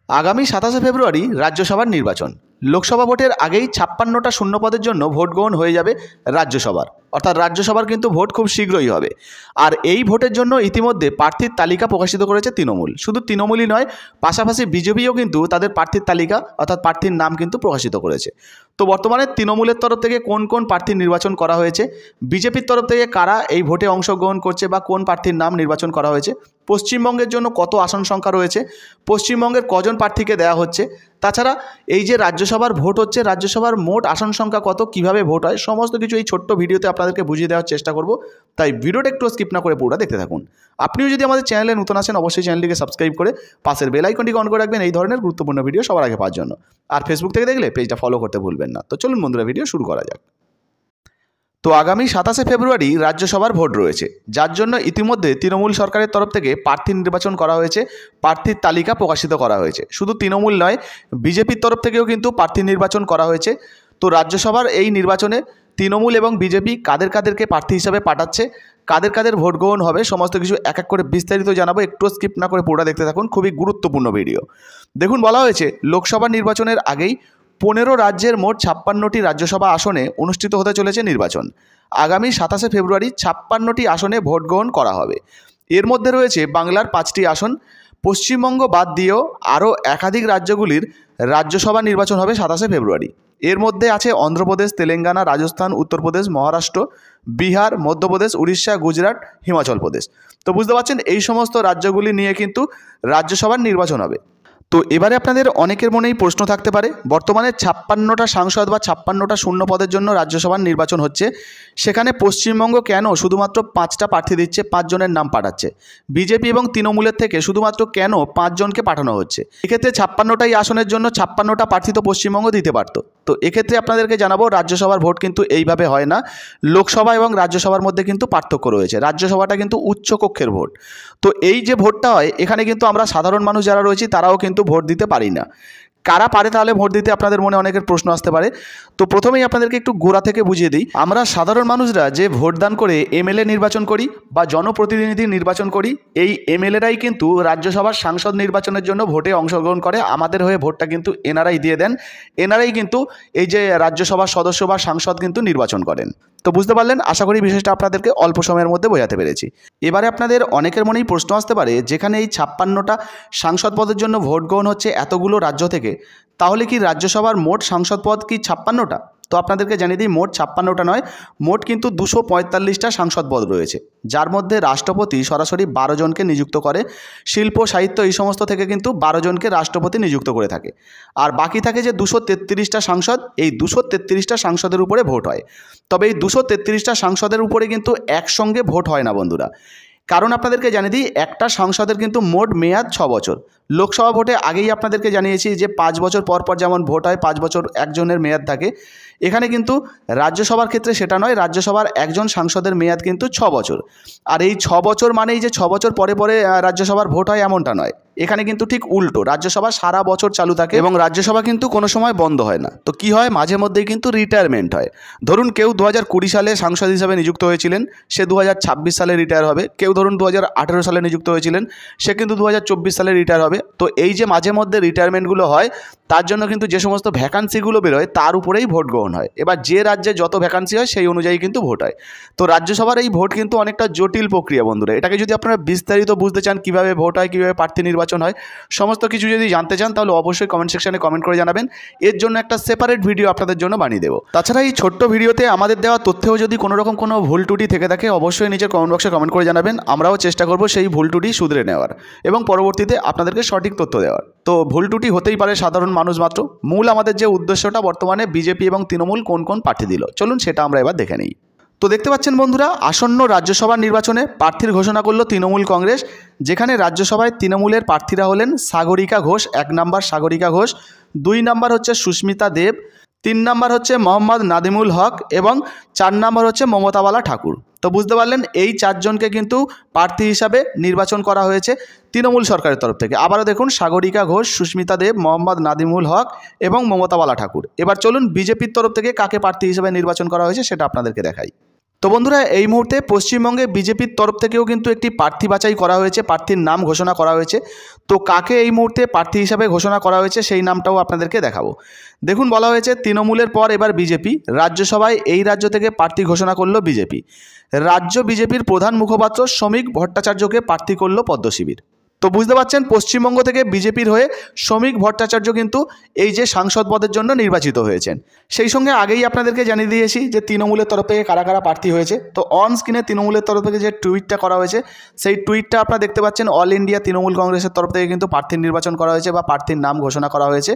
আগামী 27শে ফেব্রুয়ারি রাজ্যসভার নির্বাচন। লোকসভা ভোটের আগেই 56টা শূন্য পদের জন্য ভোট গ্রহণ হয়ে যাবে রাজ্যসভার, অর্থাৎ রাজ্যসভার কিন্তু ভোট খুব শীঘ্রই হবে। আর এই ভোটের জন্য ইতিমধ্যে প্রার্থীর তালিকা প্রকাশিত করেছে তৃণমূল। শুধু তৃণমূলই নয়, পাশাপাশি বিজেপিও কিন্তু তাদের প্রার্থীর তালিকা অর্থাৎ প্রার্থীর নাম কিন্তু প্রকাশিত করেছে। তো বর্তমানে তৃণমূলের তরফ থেকে কোন কোন প্রার্থীর নির্বাচন করা হয়েছে, বিজেপির তরফ থেকে কারা এই ভোটে অংশগ্রহণ করছে বা কোন প্রার্থীর নাম নির্বাচন করা হয়েছে, পশ্চিমবঙ্গের জন্য কত আসন সংখ্যা রয়েছে, পশ্চিমবঙ্গের কজন প্রার্থীকে দেওয়া হচ্ছে, তাছাড়া এই যে রাজ্যসভার ভোট হচ্ছে, রাজ্যসভার মোট আসন সংখ্যা কত, কিভাবে ভোট হয়, সমস্ত কিছু এই ছোট্ট ভিডিওতে আপনাদেরকে বুঝিয়ে দেওয়ার চেষ্টা করব। তাই ভিডিওটা একটু স্কিপ না করে পুরোটা দেখতে থাকুন। আপনিও যদি আমাদের চ্যানেলে নতুন আসেন, অবশ্যই চ্যানেলটিকে সাবস্ক্রাইব করে পাশের বেল আইকনটিকে অন করে রাখবেন এই ধরনের গুরুত্বপূর্ণ ভিডিও সবার আগে পাওয়ার জন্য। আর ফেসবুক থেকে দেখলে পেজটা ফলো করতে ভুলবেন না। তো চলুন বন্ধুরা, ভিডিও শুরু করা যাক। তো আগামী 27শে ফেব্রুয়ারি রাজ্যসভার ভোট রয়েছে, যার জন্য ইতিমধ্যে তৃণমূল সরকারের তরফ থেকে প্রার্থী নির্বাচন করা হয়েছে, প্রার্থীর তালিকা প্রকাশিত করা হয়েছে। শুধু তৃণমূল নয়, বিজেপির তরফ থেকেও কিন্তু প্রার্থী নির্বাচন করা হয়েছে। তো রাজ্যসভার এই নির্বাচনে তৃণমূল এবং বিজেপি কাদের কাদেরকে প্রার্থী হিসাবে পাঠাচ্ছে, কাদের কাদের ভোট গ্রহণ হবে, সমস্ত কিছু এক এক করে বিস্তারিত জানাবো। একটু স্কিপ না করে পুরোটা দেখতে থাকুন, খুবই গুরুত্বপূর্ণ ভিডিও। দেখুন, বলা হয়েছে লোকসভা নির্বাচনের আগেই 15 রাজ্যের মোট 56টি রাজ্যসভা আসনে অনুষ্ঠিত হতে চলেছে নির্বাচন। আগামী 27শে ফেব্রুয়ারি 56টি আসনে ভোট গ্রহণ করা হবে। এর মধ্যে রয়েছে বাংলার 5টি আসন। পশ্চিমবঙ্গ বাদ দিয়েও আরও একাধিক রাজ্যগুলির রাজ্যসভা নির্বাচন হবে 27শে ফেব্রুয়ারি। এর মধ্যে আছে অন্ধ্রপ্রদেশ, তেলেঙ্গানা, রাজস্থান, উত্তরপ্রদেশ, মহারাষ্ট্র, বিহার, মধ্যপ্রদেশ, উড়িষ্যা, গুজরাট, হিমাচল প্রদেশ। তো বুঝতে পারছেন, এই সমস্ত রাজ্যগুলি নিয়ে কিন্তু রাজ্যসভার নির্বাচন হবে। তো এবারে আপনাদের অনেকের মনেই প্রশ্ন থাকতে পারে, বর্তমানে 56টা সাংসদ বা 56টা শূন্য পদের জন্য রাজ্যসভার নির্বাচন হচ্ছে, সেখানে পশ্চিমবঙ্গ কেন শুধুমাত্র 5টা প্রার্থী দিচ্ছে, 5 জনের নাম পাঠাচ্ছে? বিজেপি এবং তৃণমূলের থেকে শুধুমাত্র কেন 5 জনকে পাঠানো হচ্ছে? এক্ষেত্রে 56টাই আসনের জন্য 56টা প্রার্থী তো পশ্চিমবঙ্গ দিতে পারত। তো এক্ষেত্রে আপনাদেরকে জানাবো, রাজ্যসভার ভোট কিন্তু এইভাবে হয় না। লোকসভা এবং রাজ্যসভার মধ্যে কিন্তু পার্থক্য রয়েছে। রাজ্যসভাটা কিন্তু উচ্চকক্ষের ভোট। তো এই যে ভোটটা হয়, এখানে কিন্তু আমরা সাধারণ মানুষ যারা রয়েছি তারাও কিন্তু ভোট দিতে পারি না। কারা পারে তাহলে ভোট দিতে, আপনাদের মনে অনেকের প্রশ্ন আসতে পারে। তো প্রথমেই আপনাদেরকে একটু গোড়া থেকে বুঝিয়ে দিই। আমরা সাধারণ মানুষরা যে ভোটদান করে এমএলএ নির্বাচন করি বা জনপ্রতিনিধি নির্বাচন করি, এই এমএলএরাই কিন্তু রাজ্যসভার সাংসদ নির্বাচনের জন্য ভোটে অংশগ্রহণ করে। আমাদের হয়ে ভোটটা কিন্তু এনারাই দিয়ে দেন। এনারাই কিন্তু এই যে রাজ্যসভার সদস্য বা সাংসদ কিন্তু নির্বাচন করেন। তো বুঝতে পারলেন, আশা করি বিষয়টা আপনাদেরকে অল্প সময়ের মধ্যে বোঝাতে পেরেছি। এবারে আপনাদের অনেকের মনেই প্রশ্ন আসতে পারে, যেখানে এই 56টা সাংসদ পদের জন্য ভোট গ্রহণ হচ্ছে এতগুলো রাজ্য থেকে, তাহলে কি রাজ্যসভার মোট সাংসদ পদ কি 56টা? তো আপনাদেরকে জানিয়ে দিই, মোট 56টা নয়, মোট কিন্তু 245টা সাংসদ পদ রয়েছে, যার মধ্যে রাষ্ট্রপতি সরাসরি 12 জনকে নিযুক্ত করে। শিল্প, সাহিত্য এই সমস্ত থেকে কিন্তু 12 জনকে রাষ্ট্রপতি নিযুক্ত করে থাকে। আর বাকি থাকে যে 233টা সাংসদ, এই 233টা সাংসদের উপরে ভোট হয়। তবে এই 233টা সাংসদের উপরে কিন্তু একসঙ্গে ভোট হয় না বন্ধুরা। কারণ আপনাদেরকে জানিয়ে দিই, একটা সংসদের কিন্তু মোট মেয়াদ 6 বছর। লোকসভা ভোটে আগেই আপনাদেরকে জানিয়েছি যে 5 বছর পর পর যেমন ভোট হয়, 5 বছর একজনের মেয়াদ থাকে। এখানে কিন্তু রাজ্যসভার ক্ষেত্রে সেটা নয়, রাজ্যসভার একজন সাংসদের মেয়াদ কিন্তু 6 বছর। আর এই 6 বছর মানেই যে 6 বছর পরে পরে রাজ্যসভার ভোট হয় এমনটা নয়। এখানে কিন্তু ঠিক উল্টো, রাজ্যসভা সারা বছর চালু থাকে এবং রাজ্যসভা কিন্তু কোনো সময় বন্ধ হয় না। তো কি হয়, মাঝে মধ্যেই কিন্তু রিটায়ারমেন্ট হয়। ধরুন কেউ 2020 সালে সাংসদ হিসাবে নিযুক্ত হয়েছিলেন, সে 2026 সালে রিটায়ার হবে। কেউ ধরুন 2018 সালে নিযুক্ত হয়েছিলেন, সে কিন্তু 2024 সালে রিটায়ার হবে। তো এই যে মাঝে মধ্যে রিটায়ারমেন্টগুলো হয়, তার জন্য কিন্তু যে সমস্ত ভ্যাকান্সিগুলো বেরোয় তার উপরেই ভোট গ্রহণ হয়। এবার যে রাজ্যে যত ভ্যাকান্সি হয় সেই অনুযায়ী কিন্তু ভোট হয়। তো রাজ্যসভার এই ভোট কিন্তু অনেকটা জটিল প্রক্রিয়া বন্ধুরা। এটাকে যদি আপনারা বিস্তারিত বুঝতে চান, কীভাবে ভোট হয়, কীভাবে প্রার্থী নির্বাচন হয়, সমস্ত কিছু যদি জানতে চান, তাহলে অবশ্যই কমেন্ট সেকশনে কমেন্ট করে জানাবেন। এর জন্য একটা সেপারেট ভিডিও আপনাদের জন্য বানিয়ে দেবো। তাছাড়া এই ছোট্ট ভিডিওতে আমাদের দেওয়া তথ্যেও যদি কোনো রকম কোনো ভুল ত্রুটি থেকে থাকে, অবশ্যই নিজের কমেন্ট বক্সে কমেন্ট করে জানাবেন। আমরাও চেষ্টা করব সেই ভুল ত্রুটি শুধরে নেওয়ার এবং পরবর্তীতে আপনাদেরকে সঠিক তথ্য দেওয়ার। তো ভুল ত্রুটি হতেই পারে, সাধারণ মানুষ মাত্র। মূল আমাদের যে উদ্দেশ্যটা, বর্তমানে বিজেপি এবং তৃণমূল কোন কোন প্রার্থী দিল, চলুন সেটা আমরা এবার দেখে নিই। তো দেখতে পাচ্ছেন বন্ধুরা, আসন্ন রাজ্যসভার নির্বাচনে প্রার্থীর ঘোষণা করলো তৃণমূল কংগ্রেস, যেখানে রাজ্যসভায় তৃণমূলের প্রার্থীরা হলেন সাগরিকা ঘোষ, 1 নম্বর সাগরিকা ঘোষ, 2 নম্বর হচ্ছে সুস্মিতা দেব, 3 নম্বর হচ্ছে মোহাম্মদ নাদিমুল হক এবং 4 নম্বর হচ্ছে মমতাবালা ঠাকুর। তো বুঝতে পারলেন, এই 4 জনকে কিন্তু প্রার্থী হিসাবে নির্বাচন করা হয়েছে তৃণমূল সরকারের তরফ থেকে। আবারও দেখুন, সাগরিকা ঘোষ, সুস্মিতা দেব, মোহাম্মদ নাদিমুল হক এবং মমতাবালা ঠাকুর। এবার চলুন বিজেপির তরফ থেকে কাকে প্রার্থী হিসেবে নির্বাচন করা হয়েছে সেটা আপনাদেরকে দেখাই। তো বন্ধুরা, এই মুহূর্তে পশ্চিমবঙ্গে বিজেপির তরফ থেকেও কিন্তু একটি প্রার্থী বাছাই করা হয়েছে, প্রার্থীর নাম ঘোষণা করা হয়েছে। তো কাকে এই মুহূর্তে প্রার্থী হিসাবে ঘোষণা করা হয়েছে সেই নামটাও আপনাদেরকে দেখাবো। দেখুন, বলা হয়েছে তৃণমূলের পর এবার বিজেপি। রাজ্যসভায় এই রাজ্য থেকে প্রার্থী ঘোষণা করলো বিজেপি। রাজ্য বিজেপির প্রধান মুখপাত্র শ্রমিক ভট্টাচার্যকে প্রার্থী করলো পদ্মশিবির। তো বুঝতে পারছেন, পশ্চিমবঙ্গ থেকে বিজেপির হয়ে শ্রমিক ভট্টাচার্য কিন্তু এই যে সাংসদ পদের জন্য নির্বাচিত হয়েছেন। সেই সঙ্গে আগেই আপনাদেরকে জানিয়ে দিয়েছি যে তৃণমূলের তরফ থেকে কারা কারা প্রার্থী হয়েছে। তো অন স্ক্রিনে তৃণমূলের তরফ থেকে যে টুইটটা করা হয়েছে সেই টুইটটা আপনারা দেখতে পাচ্ছেন। অল ইন্ডিয়া তৃণমূল কংগ্রেসের তরফ থেকে কিন্তু প্রার্থীর নির্বাচন করা হয়েছে বা প্রার্থীর নাম ঘোষণা করা হয়েছে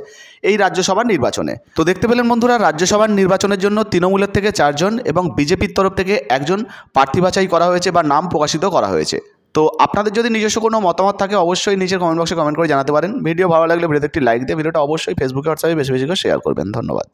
এই রাজ্যসভার নির্বাচনে। তো দেখতে পেলেন বন্ধুরা, রাজ্যসভার নির্বাচনের জন্য তৃণমূলের থেকে 4 জন এবং বিজেপির তরফ থেকে 1 জন প্রার্থী বাছাই করা হয়েছে বা নাম প্রকাশিত করা হয়েছে। তো আপনাদের যদি নিজস্ব কোনো মতামত থাকে অবশ্যই নিচের কমেন্ট বক্সে কমেন্ট করে জানাতে পারেন। ভিডিও ভালো লাগলে ভিডিওতে একটি লাইক দিয়ে ভিডিওটা অবশ্যই ফেসবুকে হোয়াটসঅ্যাপে বেশি বেশি করে শেয়ার করবেন। ধন্যবাদ।